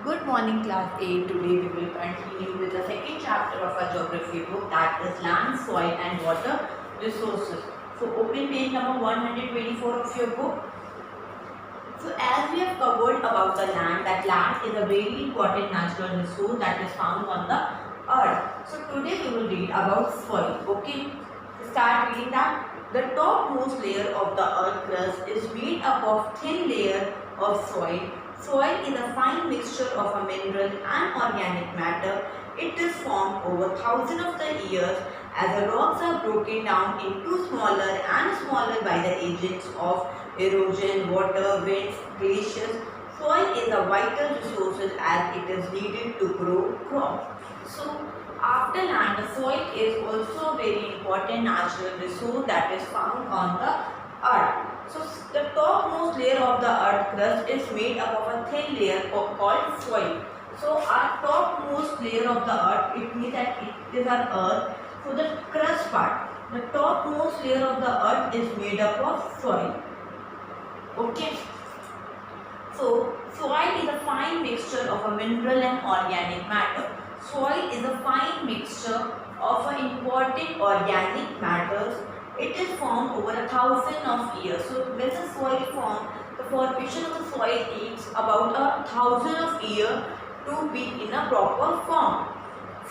Good morning, class 8. Today we will continue with the second chapter of our geography book, that is land, soil and water resources. So open page number 124 of your book. So as we have covered about the land, that land is a very important natural resource that is found on the earth. So today we will read about soil. Okay, start reading that. The topmost layer of the earth crust is made up of thin layer of soil. Soil is a fine mixture of a mineral and organic matter. It is formed over thousands of the years as the rocks are broken down into smaller and smaller by the agents of erosion, water, winds, glaciers. Soil is a vital resource as it is needed to grow crops. So, after land, the soil is also a very important natural resource that is found on the earth. So, the topmost layer of the earth crust is made up of a thin layer called soil. So, our topmost layer of the earth, it means that it is our earth. So, the crust part, the topmost layer of the earth is made up of soil. Okay. So, soil is a fine mixture of a mineral and organic matter. Soil is a fine mixture of important organic matters. It is formed over 1,000 of years. So, when the soil formed, the formation of the soil takes about 1,000 of years to be in a proper form.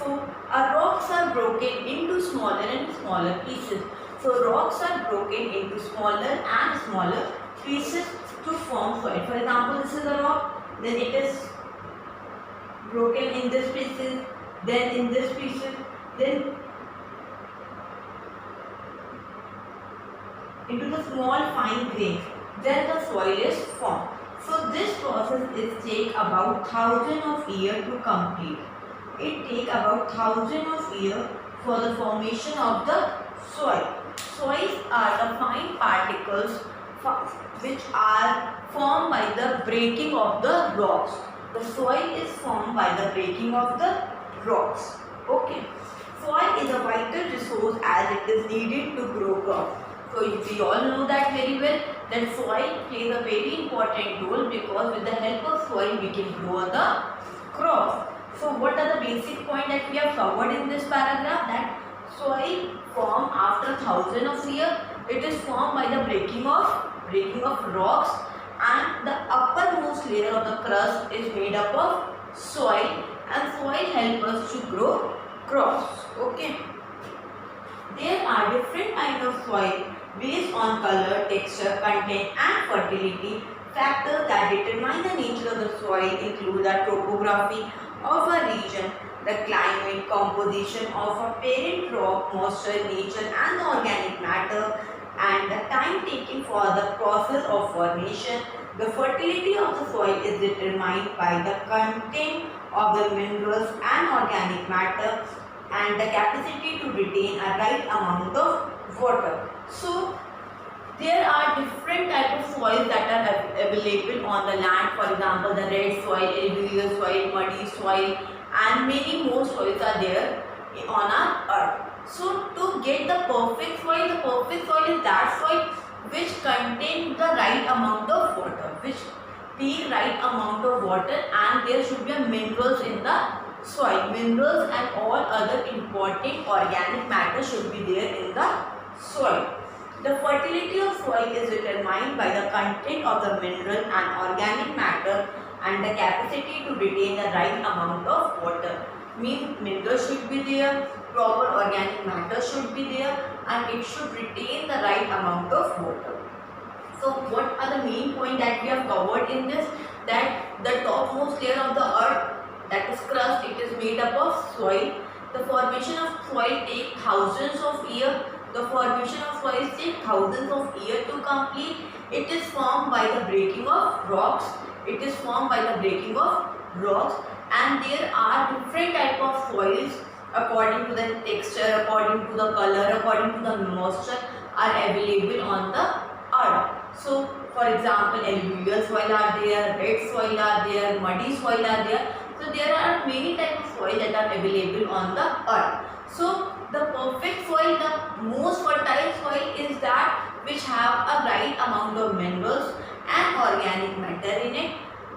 So, rocks are broken into smaller and smaller pieces. So, rocks are broken into smaller and smaller pieces to form soil. For example, this is a rock, then it is broken in this pieces, then in this pieces, then into the small fine grains, then the soil is formed. So this process is take about 1,000 of years to complete. It take about 1,000 of years for the formation of the soil. Soils are the fine particles which are formed by the breaking of the rocks. The soil is formed by the breaking of the rocks. Okay. Soil is a vital resource as it is needed to grow crops. So we all know that very well that soil plays a very important role because with the help of soil we can grow the crops. So what are the basic points that we have covered in this paragraph? That soil formed after 1,000 of years. It is formed by the breaking of rocks, and the uppermost layer of the crust is made up of soil, and soil helps us to grow crops. Okay. There are different kinds of soil based on color, texture, content and fertility. Factors that determine the nature of the soil include the topography of a region, the climate, composition of a parent rock, moisture, nature and the organic matter, and the time taken for the process of formation. The fertility of the soil is determined by the content of the minerals and organic matter and the capacity to retain a right amount of water. So, there are different types of soils that are available on the land. For example, the red soil, alluvial soil, muddy soil and many more soils are there on our earth. So, to get the perfect soil is that soil which contains the right amount of water, which take right amount of water, and there should be a minerals in the soil. Minerals and all other important organic matter should be there in the soil. The fertility of soil is determined by the content of the mineral and organic matter and the capacity to retain the right amount of water. Means minerals should be there, proper organic matter should be there, and it should retain the right amount of water. So what are the main points that we have covered in this? That the topmost layer of the earth, that is crust, it is made up of soil. The formation of soil takes thousands of years. The formation of soil takes thousands of years to complete. It is formed by the breaking of rocks. It is formed by the breaking of rocks, and there are different types of soils according to the texture, according to the color, according to the moisture are available on the earth. So, for example, alluvial soil are there, red soil are there, muddy soil are there. So, there are many types of soil that are available on the earth. So, the perfect soil, the most fertile soil is that which have a right amount of minerals and organic matter in it.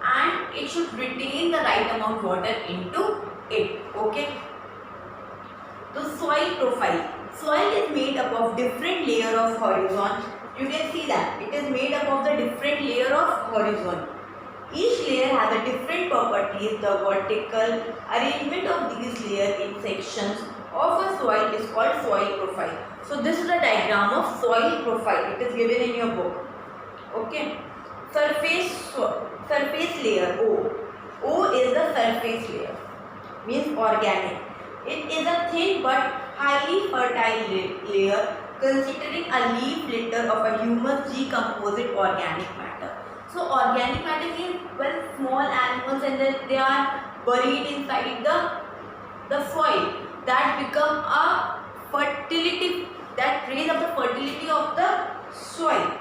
and it should retain the right amount water into it. Okay. The soil profile. Soil is made up of different layer of horizon. You can see that it is made up of the different layer of horizon. Each layer has a different properties. The vertical arrangement of these layers in sections of a soil is called soil profile. So this is a diagram of soil profile. It is given in your book. Okay. Surface layer O. O is the surface layer. Means organic. It is a thin but highly fertile layer considering a leaf litter of a humus decomposite organic matter. So organic matter means when small animals and then they are buried inside the soil that become a fertility, that raise up the fertility of the soil.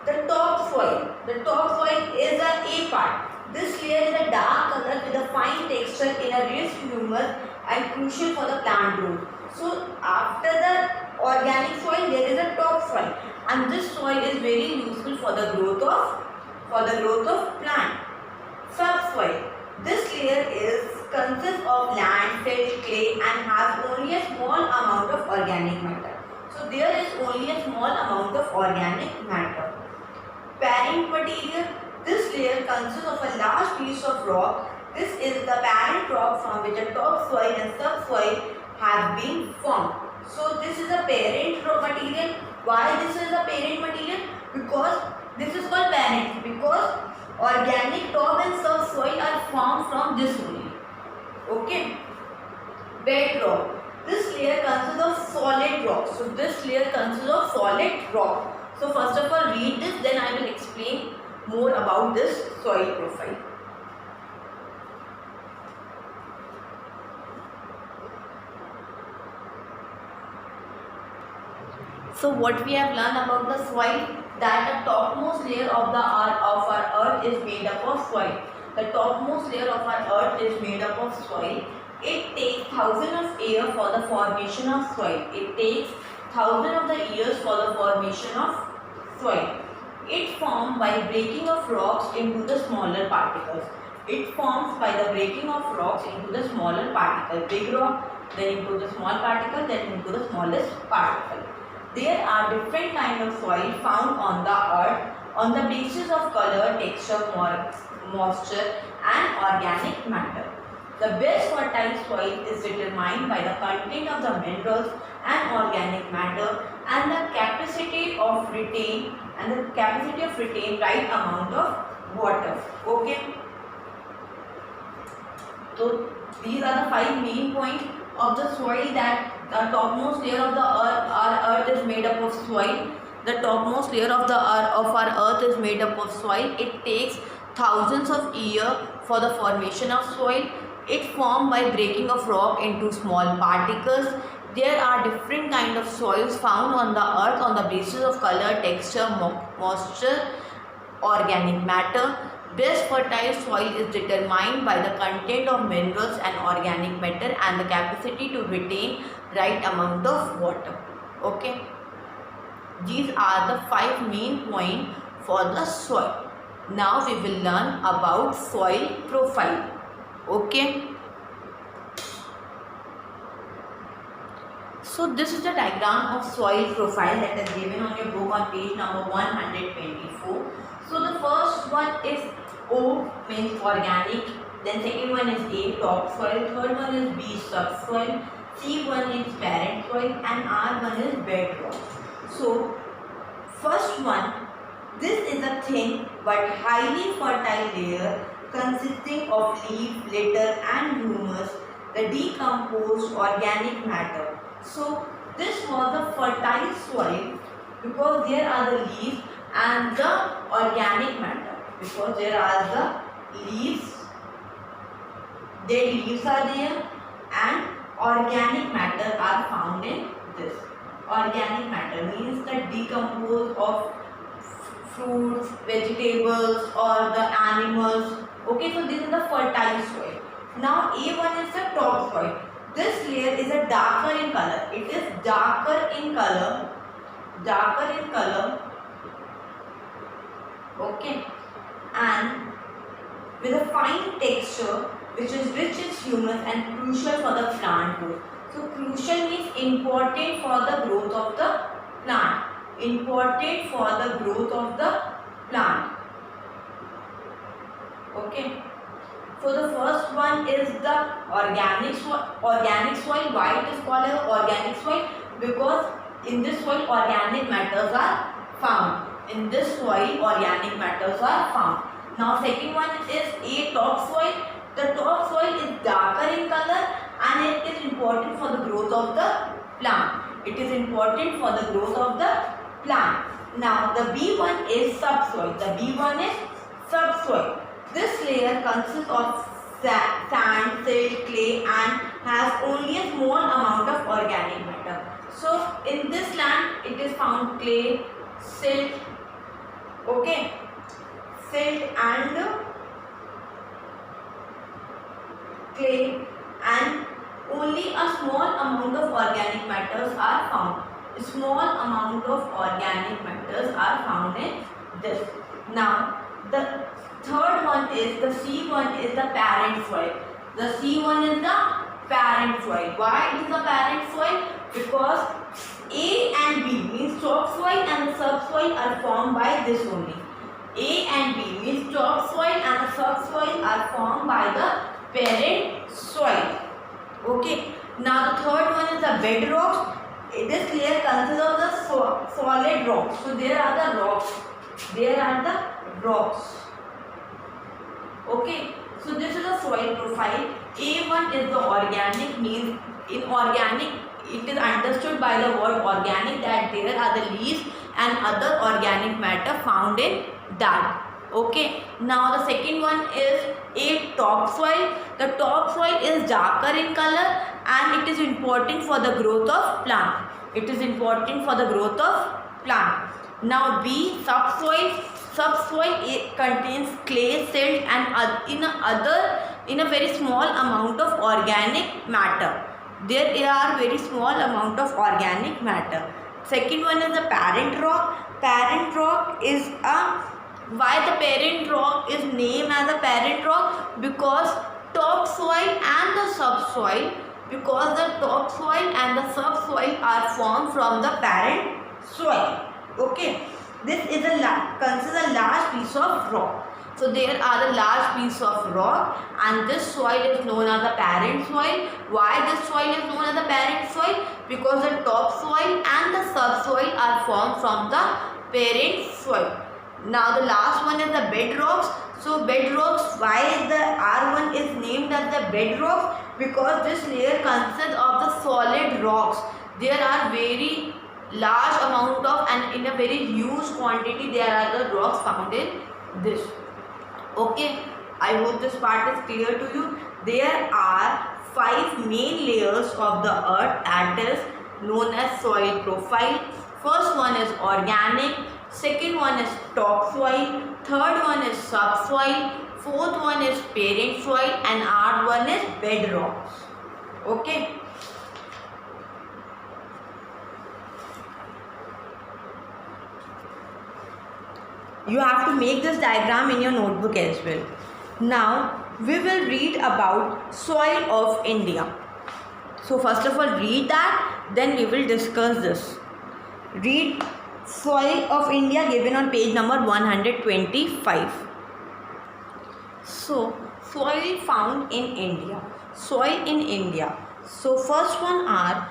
The top soil is the A part. This layer is a dark color with a fine texture in a rich humus and crucial for the plant growth. So after the organic soil there is a top soil, and this soil is very useful for the growth of plant. Subsoil. This layer consists of land, silt, clay and has only a small amount of organic matter. So there is only a small amount of organic matter. Parent material. This layer consists of a large piece of rock. This is the parent rock from which the topsoil and subsoil have been formed. So this is a parent material. Why this is a parent material? Because this is called parent, because organic top and subsoil are formed from this only. Okay. Bedrock. This layer consists of solid rock. So this layer consists of solid rock. So first of all read this, then I will explain more about this soil profile. So what we have learned about the soil, that the topmost layer of our earth is made up of soil. The topmost layer of our earth is made up of soil. It takes thousands of years for the formation of soil. It takes thousands of the years for the formation of soil. It forms by breaking of rocks into the smaller particles. It forms by the breaking of rocks into the smaller particle. Big rock, then into the small particle, then into the smallest particle. There are different kinds of soil found on the earth on the basis of color, texture, moisture and organic matter. The best fertile soil is determined by the content of the minerals and organic matter and the capacity of retain right amount of water. Okay. So these are the 5 main points of the soil, that the topmost layer of the earth, our earth is made up of soil. The topmost layer of our earth is made up of soil. It takes thousands of years for the formation of soil. It formed by breaking of rock into small particles. There are different kinds of soils found on the earth on the basis of color, texture, moisture, organic matter. Best fertile soil is determined by the content of minerals and organic matter and the capacity to retain right amount of water. Okay. These are the 5 main points for the soil. Now we will learn about soil profile. Okay. So this is the diagram of soil profile that is given on your book on page number 124. So the first one is O, means organic, then second one is A, topsoil, third one is B, subsoil, C one is parent soil and R one is bedrock. So first one, this is a thin but highly fertile layer consisting of leaf, litter and humus, the decomposed organic matter. So this was the fertile soil because there are the leaves and the organic matter, because there are the leaves, dead leaves are there and organic matter are found in this. Organic matter means the decomposed of fruits, vegetables or the animals. Okay, so this is the fertile soil. Now A1 is the top soil. This layer is a darker in color. It is darker in color. Okay, and with a fine texture which is rich in humus and crucial for the plant growth. So crucial means important for the growth of the plant. Important for the growth of the plant. Okay. So the first one is the organic soil. Organic soil. Why it is called as organic soil? Because in this soil organic matters are found. In this soil organic matters are found. Now second one is a topsoil. The topsoil is darker in color and it is important for the growth of the plant. It is important for the growth of the plant. Now the B1 is subsoil. The B1 is subsoil. This layer consists of sand, silt, clay and has only a small amount of organic matter. So in this land it is found clay, silt, okay, silt and clay, and only a small amount of organic matters are found. A small amount of organic matters are found in this. Now the third one is the C1 is the parent soil. The C1 is the parent soil. Why it is the parent soil? Because A and B means topsoil and the subsoil are formed by this only. A and B means topsoil and the subsoil are formed by the parent soil. Okay. Now the third one is the bedrocks. This layer consists of the solid rocks. So there are the rocks. There are the rocks. Okay, so this is a soil profile. A1 is the organic, means in organic it is understood by the word organic that there are the leaves and other organic matter found in that. Okay, now the second one is a topsoil. The topsoil is darker in color and it is important for the growth of plant. It is important for the growth of plant. Now B, subsoil. Subsoil contains clay, silt and in a very small amount of organic matter. There are very small amount of organic matter. Second one is the parent rock. Parent rock is why the parent rock is named as a parent rock? Because topsoil and the subsoil, because the topsoil and the subsoil are formed from the parent soil. Okay. This is consists a large piece of rock. So there are a large piece of rock and this soil is known as the parent soil. Why this soil is known as the parent soil? Because the topsoil and the subsoil are formed from the parent soil. Now the last one is the bedrocks. So bedrocks, why the R1 is named as the bedrocks? Because this layer consists of the solid rocks. There are very large amount of and in a very huge quantity there are the rocks found in this. Okay, I hope this part is clear to you. There are 5 main layers of the earth that is known as soil profile. First one is organic, second one is topsoil, third one is subsoil, fourth one is parent soil and odd one is bedrocks. Okay. You have to make this diagram in your notebook as well. Now we will read about soil of India. So first of all read that, then we will discuss this. Read soil of India given on page number 125. So soil found in India. Soil in India. So first one are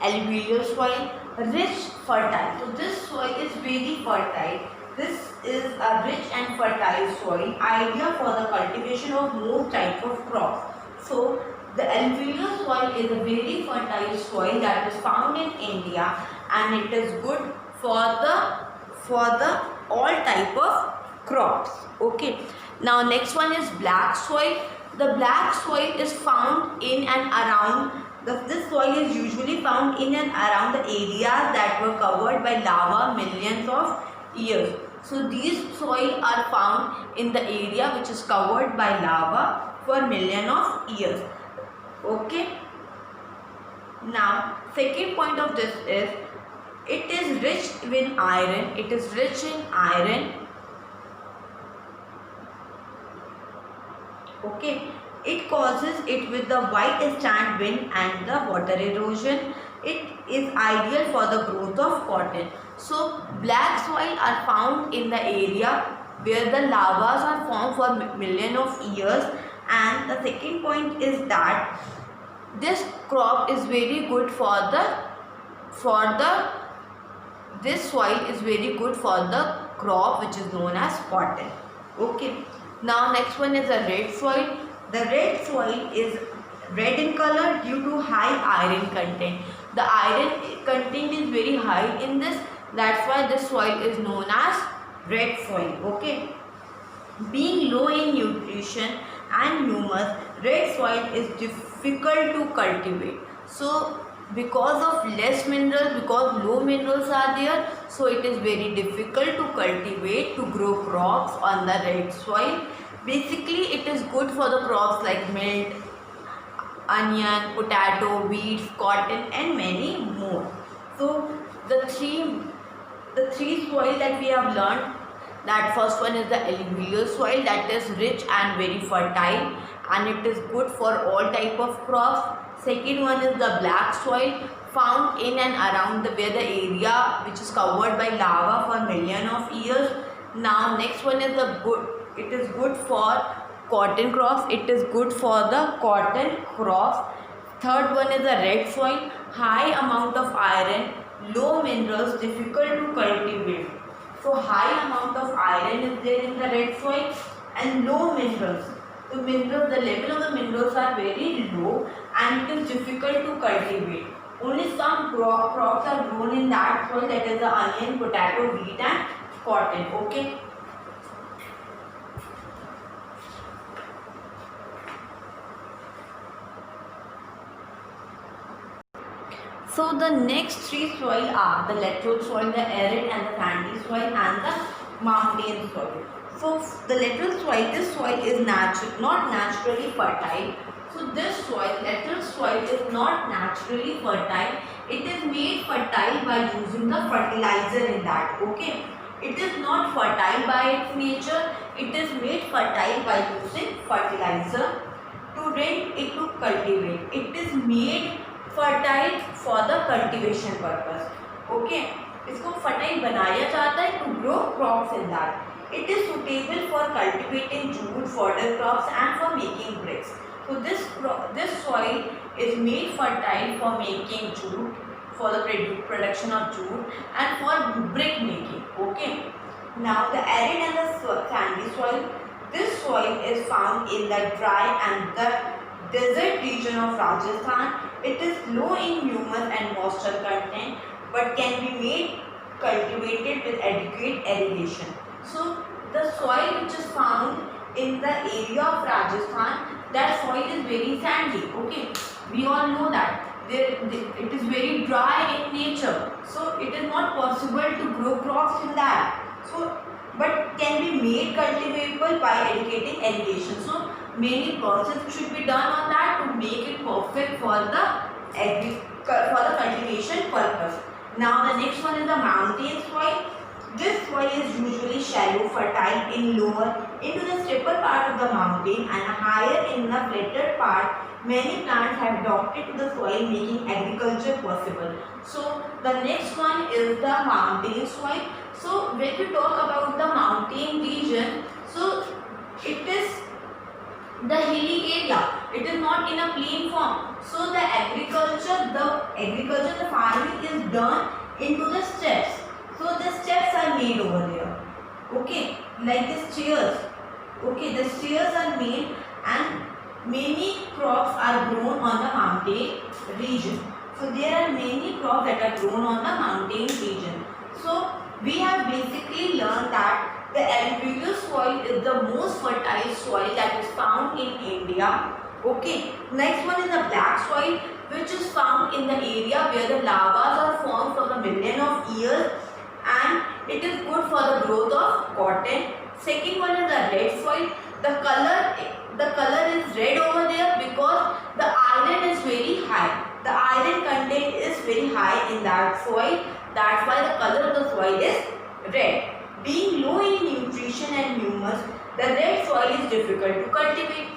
alluvial soil, rich, fertile. So this soil is very fertile. This is a rich and fertile soil, ideal for the cultivation of most type of crops. So the alluvial soil is a very fertile soil that is found in India and it is good for the all type of crops. Okay. Now next one is black soil. The black soil is found in and around this soil is usually found in and around the areas that were covered by lava millions of years. So these soil are found in the area which is covered by lava for millions of years. Okay. Now second point of this is it is rich in iron. It is rich in iron. Okay, it causes it with the white sand wind and the water erosion. It is ideal for the growth of cotton. So black soil are found in the area where the lavas are formed for millions of years. And the second point is that this crop is very good for the this soil is very good for the crop which is known as cotton. Okay, now next one is a red soil. The red soil is red in color due to high iron content. The iron content is very high in this, that's why this soil is known as red soil. Okay, being low in nutrition and humus, red soil is difficult to cultivate. So because of less minerals, because low minerals are there, so it is very difficult to cultivate, to grow crops on the red soil. Basically it is good for the crops like millet, onion, potato, wheat, cotton and many more. So the three soil that we have learned, that first one is the alluvial soil, that is rich and very fertile and it is good for all type of crops. Second one is the black soil, found in and around where the area which is covered by lava for millions of years. Now next one is the good, it is good for cotton crops, it is good for the cotton crops. Third one is the red soil, high amount of iron, low minerals, difficult to cultivate. So high amount of iron is there in the red soil and low minerals. The level of the minerals are very low and it is difficult to cultivate. Only some crops are grown in that soil, that is the onion, potato, wheat and cotton. Okay. So the next three soil are the lateral soil, the arid and the sandy soil and the mountain soil. So the lateral soil, this soil is not naturally fertile. So this soil, lateral soil is not naturally fertile. It is made fertile by using the fertilizer in that. Okay. It is not fertile by its nature. It is made fertile by using fertilizer to rent it to cultivate. It is made fertile for the cultivation purpose. Okay. इसको fertile बनाया जाता है to grow crops in that. It is suitable for cultivating jute, fodder crops and for making bricks. So this soil is made fertile for making jute, for the production of jute and for brick making. Okay. Now the arid and the sandy soil. This soil is found in the dry and the desert region of Rajasthan. It is low in humus and moisture content but can be made cultivated with adequate irrigation. So the soil which is found in the area of Rajasthan, that soil is very sandy. Okay, we all know that it is very dry in nature, so it is not possible to grow crops in that. So but can be made cultivable by educating irrigation. So many process should be done on that to make it perfect for the cultivation purpose. Now the next one is the mountain soil. This soil is usually shallow, fertile in lower into the steeper part of the mountain and higher in the flatter part. Many plants have adopted to the soil, making agriculture possible. So the next one is the mountain soil. So when we talk about the mountain region, so it is the hilly area. It is not in a plain form. So the agriculture, the farming is done into the steps. So the steps are made over there. Okay, like the stairs. Okay, the stairs are made and many crops are grown on the mountain region. So there are many crops that are grown on the mountain region. So we have basically learned that the alluvial soil is the most fertile soil that is found in India. Okay, next one is the black soil, which is found in the area where the lavas are formed for the millions of years and it is good for the growth of cotton. Second one is the red soil. The color is red over there because the iron is very high. The iron content is very high in that soil. That's why the color of the soil is red. Being low in nutrition and humus, the red soil is difficult to cultivate.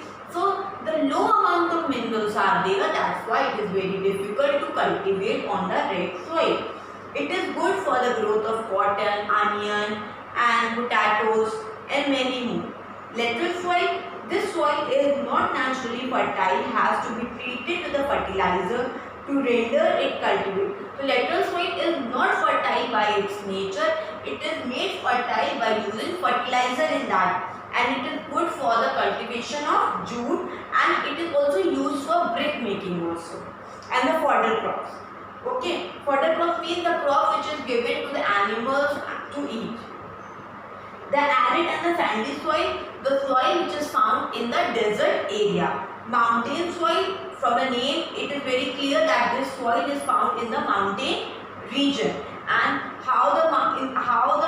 minerals are there, that's why it is very difficult to cultivate on the red soil. It is good for the growth of cotton, onion and potatoes and many more. Lateral soil, this soil is not naturally fertile, has to be treated with a fertilizer to render it cultivate. So lateral soil is not fertile by its nature, it is made fertile by using fertilizer in that, and it is good for the cultivation of jute, and it is also used for brick making also, and the fodder crops. Okay, fodder crop means the crop which is given to the animals to eat. The arid and the sandy soil, the soil which is found in the desert area. Mountain soil, from the name it is very clear that this soil is found in the mountain region. And how the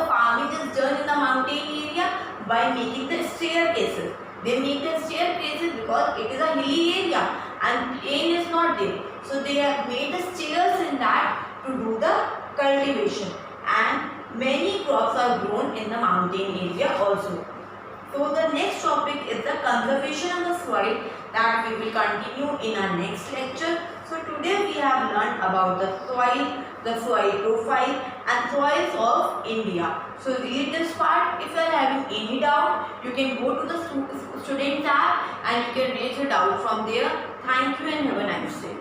farming is done in the mountain area? By making the staircases. They make the staircases because it is a hilly area and plain is not there. So they have made the stairs in that to do the cultivation, and many crops are grown in the mountain area also. So the next topic is the conservation of the soil, that we will continue in our next lecture. So today we have learned about the soil profile and soils of India. So read this part. If you are having any doubt, you can go to the student tab and you can raise your doubt from there. Thank you and have a nice day.